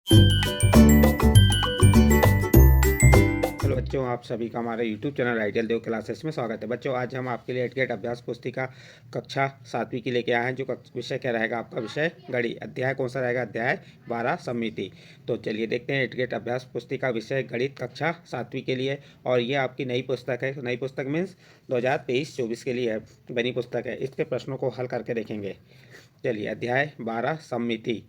Hello बच्चों, आप सभी का हमारे YouTube चैनल आइडियल देव क्लासेस में स्वागत है। बच्चों, आज हम आपके लिए एडगेट अभ्यास पुस्तिका कक्षा 7वीं की लेके आए हैं। जो विषय क्या रहेगा आपका विषय गणित। अध्याय कौन सा रहेगा? अध्याय 12 समिति। तो चलिए देखते हैं एडगेट अभ्यास पुस्तिका विषय गणित कक्षा 7वीं के लिए। और ये आपकी नई पुस्तक है। नई पुस्तक मीन्स 2023-24 के लिए बनी पुस्तक है। इसके प्रश्नों को हल करके देखेंगे। चलिए, अध्याय 12 समिति।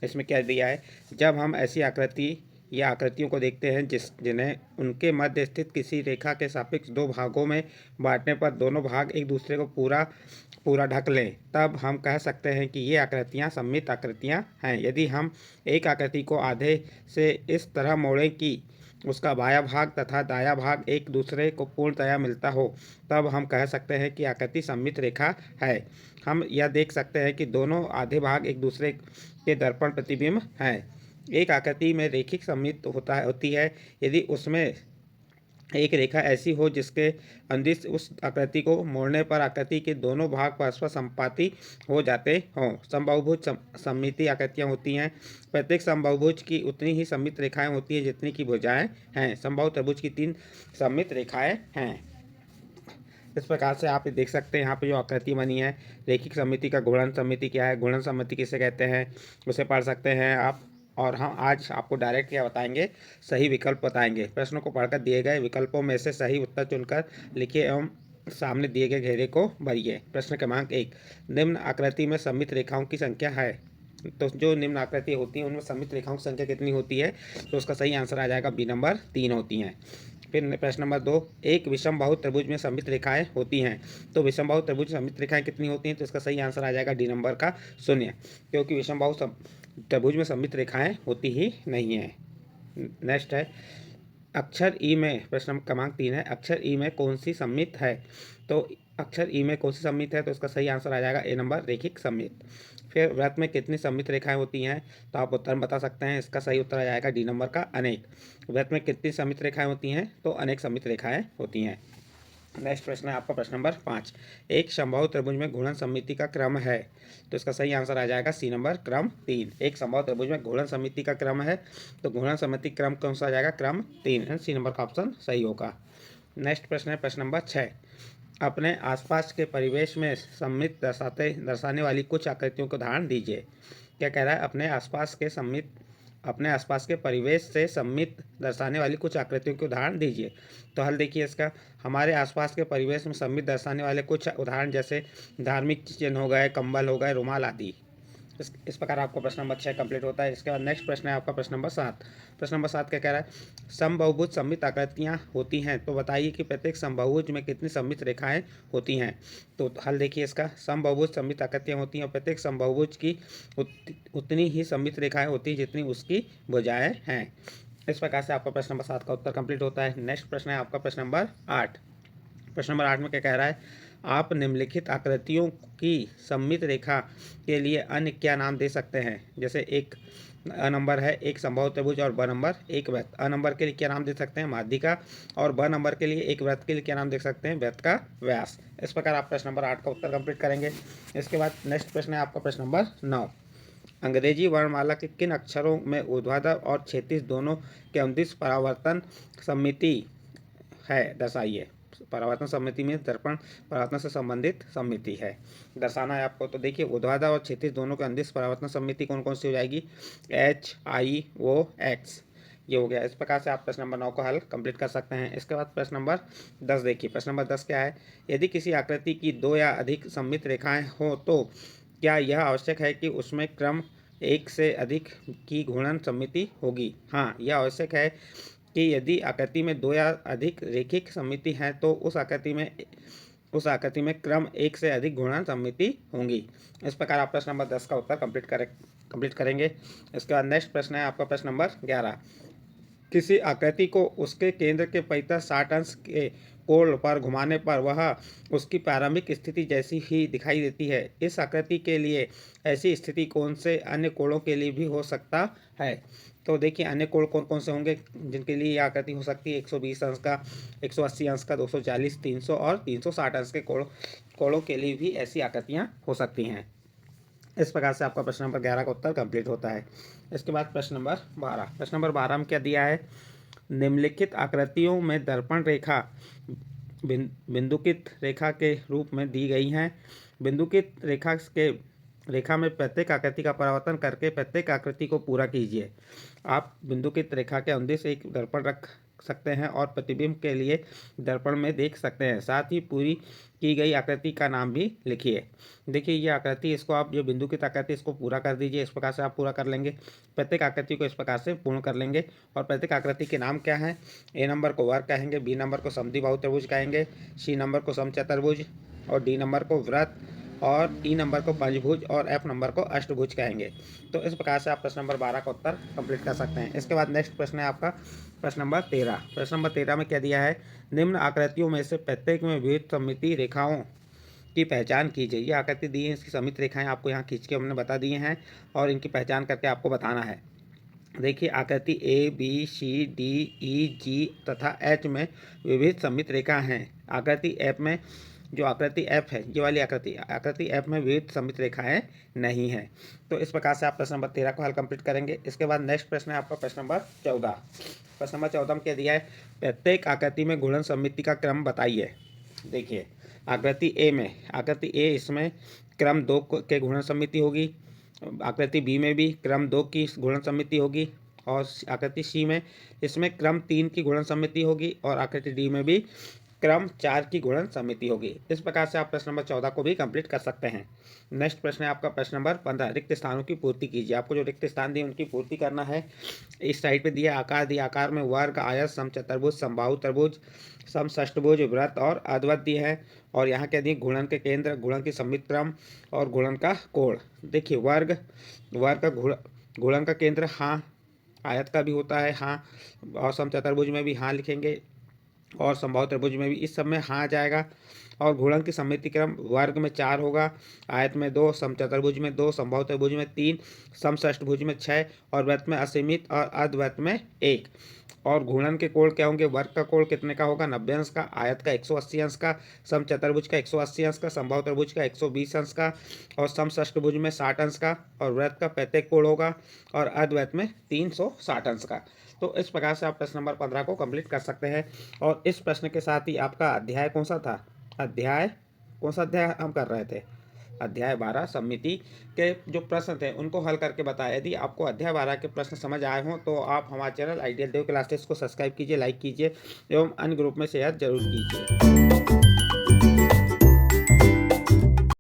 इसमें क्या दिया है? जब हम ऐसी आकृति या आकृतियों को देखते हैं जिन्हें उनके मध्य स्थित किसी रेखा के सापेक्ष दो भागों में बांटने पर दोनों भाग एक दूसरे को पूरा ढक लें, तब हम कह सकते हैं कि ये आकृतियाँ सममित आकृतियाँ हैं। यदि हम एक आकृति को आधे से इस तरह मोड़ें कि उसका बायां भाग तथा दायां भाग एक दूसरे को पूर्णतया मिलता हो, तब हम कह सकते हैं कि आकृति सममित रेखा है। हम यह देख सकते हैं कि दोनों आधे भाग एक दूसरे के दर्पण प्रतिबिंब हैं। एक आकृति में रैखिक सममित होती है यदि उसमें एक रेखा ऐसी हो जिसके अंदिश उस आकृति को मोड़ने पर आकृति के दोनों भाग परस्पर संपाती हो जाते हों। समबाहुभुज सममिति आकृतियाँ होती हैं। प्रत्येक समबाहुभुज की उतनी ही सममित रेखाएं होती हैं जितनी की भुजाएं हैं। समबाहु त्रिभुज की 3 सममित रेखाएं हैं। इस प्रकार से आप देख सकते हैं यहाँ पे जो आकृति बनी है रैखिक सममिति का गुणन सममिति क्या है, गुणन सममिति किसे कहते हैं, उसे पढ़ सकते हैं आप। और हम आज आपको डायरेक्ट क्या बताएंगे? सही विकल्प बताएंगे। प्रश्नों को पढ़कर दिए गए विकल्पों में से सही उत्तर चुनकर लिखिए एवं सामने दिए गए घेरे को भरिए। प्रश्न क्रमांक 1, निम्न आकृति में सममित रेखाओं की संख्या है। तो जो निम्न आकृति होती है उनमें सममित रेखाओं की संख्या कितनी होती है? तो उसका सही आंसर आ जाएगा बी नंबर 3 होती हैं। फिर प्रश्न नंबर 2, एक विषमबाहु त्रिभुज में सममित रेखाएं होती हैं। तो विषमबाहु त्रिभुज सममित रेखाएं कितनी होती हैं? तो इसका सही आंसर आ जाएगा डी नंबर का 0, क्योंकि विषमबाहु त्रिभुज में सममित रेखाएं होती ही नहीं है। नेक्स्ट है अक्षर ई में, प्रश्न क्रमांक 3 है, अक्षर ई में कौन सी सममित है? तो अक्षर ई में कौन सी सममित है? तो इसका सही आंसर आ जाएगा ए नंबर रैखिक सममित। फिर व्रत में कितनी सममित रेखाएं होती हैं? तो आप उत्तर बता सकते हैं। इसका सही उत्तर आ जाएगा डी नंबर का अनेक। व्रत में कितनी सममित रेखाएं होती हैं? तो अनेक सममित रेखाएं होती हैं। नेक्स्ट प्रश्न है आपका प्रश्न नंबर 5, एक समबाहु त्रिभुज में गुणन सममिति का क्रम है। तो इसका सही आंसर आ जाएगा सी नंबर क्रम 3। एक समबाहु त्रिभुज में गुणन सममिति का क्रम है, तो गुणन सममिति क्रम कौन सा आ जाएगा? क्रम 3। सी नंबर का ऑप्शन सही होगा। नेक्स्ट प्रश्न है प्रश्न नंबर 6, अपने आसपास के परिवेश में सममित दर्शाने वाली कुछ आकृतियों को उदाहरण दीजिए। क्या कह रहा है? अपने आसपास के परिवेश से सममित दर्शाने वाली कुछ आकृतियों के उदाहरण दीजिए। तो हल देखिए इसका, हमारे आसपास के परिवेश में सममित दर्शाने वाले कुछ उदाहरण जैसे धार्मिक चिन्ह हो गए, कंबल हो गए, रुमाल आदि। इस प्रकार आपका प्रश्न नंबर 6 कंप्लीट होता है। इसके बाद नेक्स्ट प्रश्न है आपका प्रश्न नंबर 7। प्रश्न नंबर 7 क्या कह रहा है? समबाहुभुज सममित आकृतियाँ होती हैं, तो बताइए कि प्रत्येक समबाहुभुज में कितनी सममित रेखाएं होती हैं। तो हल देखिए इसका, समबाहुभुज सममित आकृतियाँ होती हैं और प्रत्येक समबाहुभुज की उतनी ही सममित रेखाएं होती हैं जितनी उसकी भुजाएं हैं। इस प्रकार से आपका प्रश्न नंबर 7 का उत्तर कंप्लीट होता है। नेक्स्ट प्रश्न है आपका प्रश्न नंबर 8। प्रश्न नंबर 8 में क्या कह रहा है? आप निम्नलिखित आकृतियों की सममित रेखा के लिए अन्य क्या नाम दे सकते हैं? जैसे एक अ नंबर है एक समबाहु त्रिभुज और ब नंबर एक वृत्त। अ नंबर के लिए क्या नाम दे सकते हैं? माध्यिका। और ब नंबर के लिए एक वृत्त के लिए क्या नाम दे सकते हैं? वृत्त का व्यास। इस प्रकार आप प्रश्न नंबर 8 का उत्तर कंप्लीट करेंगे। इसके बाद नेक्स्ट प्रश्न है आपका प्रश्न नंबर 9, अंग्रेजी वर्णमाला के किन अक्षरों में ऊर्ध्वाधर और क्षैतिज दोनों के अनुदिश परावर्तन सममिति है? दर्शाइए। परावर्तन सममिति में दर्पण परावर्तन से संबंधित सममिति है, दर्शाना है आपको। तो देखिए ऊर्ध्वाधर और क्षैतिज दोनों के अनुदिश परावर्तन सममिति कौन कौन सी हो जाएगी? HIOX, ये हो गया। इस प्रकार से आप प्रश्न नंबर 9 को हल कंप्लीट कर सकते हैं। इसके बाद प्रश्न नंबर 10 देखिए। प्रश्न नंबर 10 क्या है? यदि किसी आकृति की 2 या अधिक सममित रेखाएं हो तो क्या यह आवश्यक है कि उसमें क्रम 1 से अधिक की घूर्णन सममिति होगी? हाँ, यह आवश्यक है कि यदि आकृति में 2 या अधिक रैखिक सममिति है तो उस आकृति में क्रम 1 से अधिक घूर्णन सममिति होंगी। इस प्रकार आप प्रश्न नंबर 10 का उत्तर कंप्लीट करेंगे। इसके बाद नेक्स्ट प्रश्न है आपका प्रश्न नंबर 11, किसी आकृति को उसके केंद्र के परितः 60 अंश के कोण पर घुमाने पर वह उसकी प्रारंभिक स्थिति जैसी ही दिखाई देती है। इस आकृति के लिए ऐसी स्थिति कौन से अन्य कोणों के लिए भी हो सकता है? तो देखिए अन्य कोण कौन कौन से होंगे जिनके लिए यह आकृति हो सकती है? 120 अंश का, 180 अंश का, 240, 300 और 360 अंश के कोणों के लिए भी ऐसी आकृतियाँ हो सकती हैं। इस प्रकार से आपका प्रश्न नंबर 11 का उत्तर कंप्लीट होता है। इसके बाद प्रश्न नंबर 12। प्रश्न नंबर 12 में क्या दिया है, निम्नलिखित आकृतियों में दर्पण रेखा बिंदुकित रेखा के रूप में दी गई हैं। बिंदुकित रेखा में प्रत्येक आकृति का परावर्तन करके प्रत्येक आकृति को पूरा कीजिए। आप बिंदुकित रेखा के अंदर से एक दर्पण रख सकते हैं और प्रतिबिंब के लिए दर्पण में देख सकते हैं। साथ ही पूरी की गई आकृति का नाम भी लिखिए। देखिए ये आकृति, इसको आप जो बिंदुकित आकृति इसको पूरा कर दीजिए। इस प्रकार से आप पूरा कर लेंगे, प्रत्येक आकृति को इस प्रकार से पूर्ण कर लेंगे। और प्रत्येक आकृति के नाम क्या हैं, ए नंबर को वर्ग कहेंगे, बी नंबर को समद्विबाहु त्रिभुज कहेंगे, सी नंबर को समचतुर्भुज और डी नंबर को वृत्त और ई नंबर को पंचभुज और एफ नंबर को अष्टभुज कहेंगे। तो इस प्रकार से आप प्रश्न नंबर 12 का उत्तर कंप्लीट कर सकते हैं। इसके बाद नेक्स्ट प्रश्न है आपका प्रश्न नंबर 13। प्रश्न नंबर 13 में क्या दिया है, निम्न आकृतियों में से प्रत्येक में विविध सममिति रेखाओं की पहचान कीजिए। ये आकृति दी है, इसकी सममित रेखाएं आपको यहाँ खींच के हमने बता दी हैं और इनकी पहचान करके आपको बताना है। देखिए आकृति A B C D E जी तथा एच में विविध सममित रेखा हैं। आकृति एफ में, जो आकृति एफ है, ये वाली आकृति एफ में विविध सममित रेखाएं नहीं हैं। तो इस प्रकार से आप प्रश्न नंबर 13 को हल कंप्लीट करेंगे। इसके बाद नेक्स्ट प्रश्न है आपका प्रश्न नंबर 14। प्रश्न नंबर 14 में क्या दिया है, प्रत्येक आकृति में गुणन सममिति का क्रम बताइए। देखिए आकृति ए में, आकृति ए इसमें क्रम 2 के गुणन सममिति होगी, आकृति बी में भी क्रम 2 की गुणन सममिति होगी और आकृति सी में इसमें क्रम 3 की गुणन सममिति होगी और आकृति डी में भी क्रम 4 की गुणन समिति होगी। इस प्रकार से आप प्रश्न नंबर 14 को भी कंप्लीट कर सकते हैं। नेक्स्ट प्रश्न है आपका प्रश्न नंबर 15, रिक्त स्थानों की पूर्ति कीजिए। आपको जो रिक्त स्थान दिए उनकी पूर्ति करना है। इस साइड पे दिया आकार, दिया आकार में वर्ग, आयत, समचतुर्भुज, समबाहु त्रिभुज, समषष्टभुज, वृत्त और अर्धवृत्त दिए हैं। और यहाँ क्या दिए, गुणन के केंद्र, गुणन की सममित क्रम और गुणन का कोण। देखिए वर्ग का गुणन का केंद्र हाँ, आयत का भी होता है हाँ, और समचतुर्भुज में भी हाँ लिखेंगे और समबाहु त्रिभुज में भी इस सब में हाँ आ जाएगा। और गुणन की सममिति क्रम वर्ग में 4 होगा, आयत में 2, समचतुर्भुज में 2, समबाहु त्रिभुज में 3, समषष्टभुज में 6 और वृत्त में असीमित और अर्धवृत्त में 1। और गुणन के कोण क्या होंगे, वर्ग का कोण कितने का होगा, 90 अंश का, आयत का 180 अंश का, समचतुर्भुज का 180 अंश का, समबाहु त्रिभुज का 120 अंश का और समषष्टभुज में 60 अंश का और वृत्त का प्रत्येक कोण होगा और अर्धवृत्त में 360 अंश का। तो इस प्रकार से आप प्रश्न नंबर 15 को कंप्लीट कर सकते हैं। और इस प्रश्न के साथ ही आपका अध्याय कौन सा था, कौन सा अध्याय हम कर रहे थे, अध्याय 12 सममिति के जो प्रश्न थे उनको हल करके बताया। यदि आपको अध्याय 12 के प्रश्न समझ आए हों तो आप हमारे चैनल आइडियल देव क्लासेस को सब्सक्राइब कीजिए, लाइक कीजिए एवं अन्य ग्रुप में शेयर जरूर कीजिए।